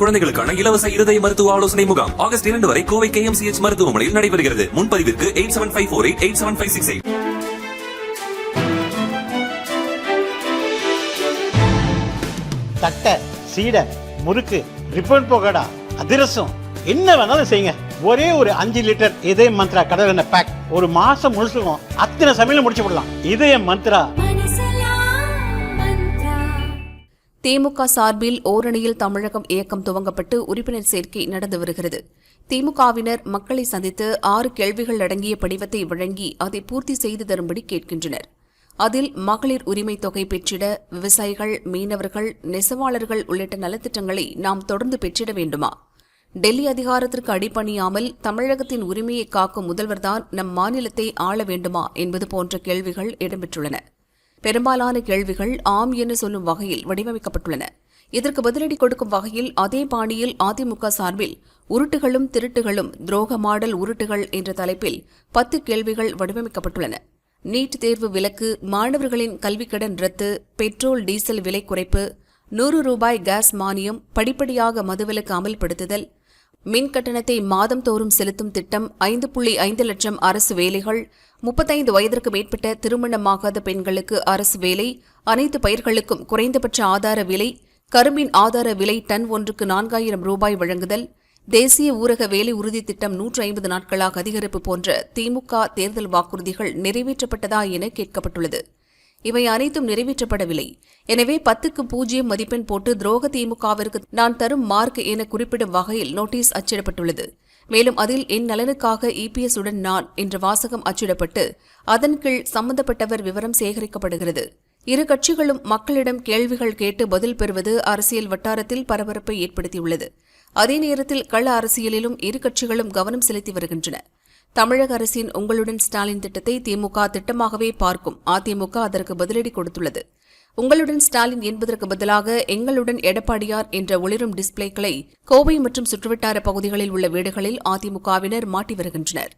குழந்தைகளுக்கான இலவச இருதய மருத்துவ ஆலோசனை முகாம் ஆகஸ்ட் 2 வரை கோவை KMCH மருத்துவமனையில் நடைபெறுகிறது. முன்பதிவிற்கு 8754887568. தட்டை, சீடை, முறுக்கு, ரிப்பன் பகோடா, அதிரசம் என்ன வேணாலும் செய்யுங்க. ஒரே ஒரு 5 லிட்டர் இதய மந்த்ரா கடல் எண்ணெய் பேக் ஒரு மாசம் முழுசுக்கும் அத்தனை சமையல முடிச்சு விடலாம். இதய மந்த்ரா. திமுக சார்பில் ஓரணியில் தமிழகம் இயக்கம் துவங்கப்பட்டு உறுப்பினர் சேர்க்கை நடந்து வருகிறது. திமுகவினர் மக்களை சந்தித்து 6 கேள்விகள் அடங்கிய படிவத்தை வழங்கி அதை பூர்த்தி செய்து தரும்படி கேட்கின்றனர். அதில் மகளிர் உரிமை தொகை பெற்றிட விவசாயிகள், மீனவர்கள், நெசவாளர்கள் உள்ளிட்ட நலத்திட்டங்களை நாம் தொடர்ந்து பெற்றிட வேண்டுமா? டெல்லி அதிகாரத்திற்கு அடிபணியாமல் தமிழகத்தின் உரிமையை காக்கும் முதல்வர்தான் நம் மாநிலத்தை ஆள வேண்டுமா என்பது போன்ற கேள்விகள் இடம்பெற்றுள்ளன. பெரும்பாலான கேள்விகள் ஆம் என சொல்லும் வகையில் வடிவமைக்கப்பட்டுள்ளன. இதற்கு பதிலடி கொடுக்கும் வகையில் அதே பாணியில் அதிமுக சார்பில் உருட்டுகளும் திருட்டுகளும் துரோக மாடல் உருட்டுகள் என்ற தலைப்பில் 10 கேள்விகள் வடிவமைக்கப்பட்டுள்ளன. நீட் தேர்வு விலக்கு, மாணவர்களின் கல்விக்கடன் ரத்து, பெட்ரோல் டீசல் விலை குறைப்பு, 100 ரூபாய் கேஸ் மானியம், படிப்படியாக மதுவிலக்கு அமல்படுத்துதல், மின் கட்டணத்தை மாதந்தோறும் செலுத்தும் திட்டம், 5.5 லட்சம் அரசு வேலைகள், 35 வயதிற்கு மேற்பட்ட திருமணமாகாத பெண்களுக்கு அரசு வேலை, அனைத்து பயிர்களுக்கும் குறைந்தபட்ச ஆதார விலை, கரும்பின் ஆதார விலை டன் ஒன்றுக்கு 4000 ரூபாய் வழங்குதல், தேசிய ஊரக வேலை உறுதி திட்டம் 150 நாட்களாக அதிகரிப்பு போன்ற திமுக தேர்தல் வாக்குறுதிகள் நிறைவேற்றப்பட்டதா என கேட்கப்பட்டுள்ளது. இவை அனைத்தும் நிறைவேற்றப்படவில்லை. எனவே 10க்கு 0 மதிப்பெண் போட்டு துரோக திமுகவிற்கு நான் தரும் மார்க் என குறிப்பிடும் வகையில் நோட்டீஸ் அச்சிடப்பட்டுள்ளது. மேலும் அதில் என் நலனுக்காக EPS உடன் நான் என்ற வாசகம் அச்சிடப்பட்டு அதன் கீழ் சம்பந்தப்பட்டவர் விவரம் சேகரிக்கப்படுகிறது. இரு கட்சிகளும் மக்களிடம் கேள்விகள் கேட்டு பதில் பெறுவது அரசியல் வட்டாரத்தில் பரபரப்பை ஏற்படுத்தியுள்ளது. அதே நேரத்தில் கள அரசியலிலும் இரு கட்சிகளும் கவனம் செலுத்தி வருகின்றன. தமிழக அரசின் உங்களுடன் ஸ்டாலின் திட்டத்தை திமுக திட்டமாகவே பார்க்கும். அதிமுக அதற்கு பதிலடி கொடுத்துள்ளது. உங்களுடன் ஸ்டாலின் என்பதற்கு பதிலாக எங்களுடன் எடப்பாடியார் என்ற ஒளிரும் டிஸ்பிளேக்களை கோவை மற்றும் சுற்றுவட்டார பகுதிகளில் உள்ள வீடுகளில் அதிமுகவினர் மாட்டி வருகின்றனர்.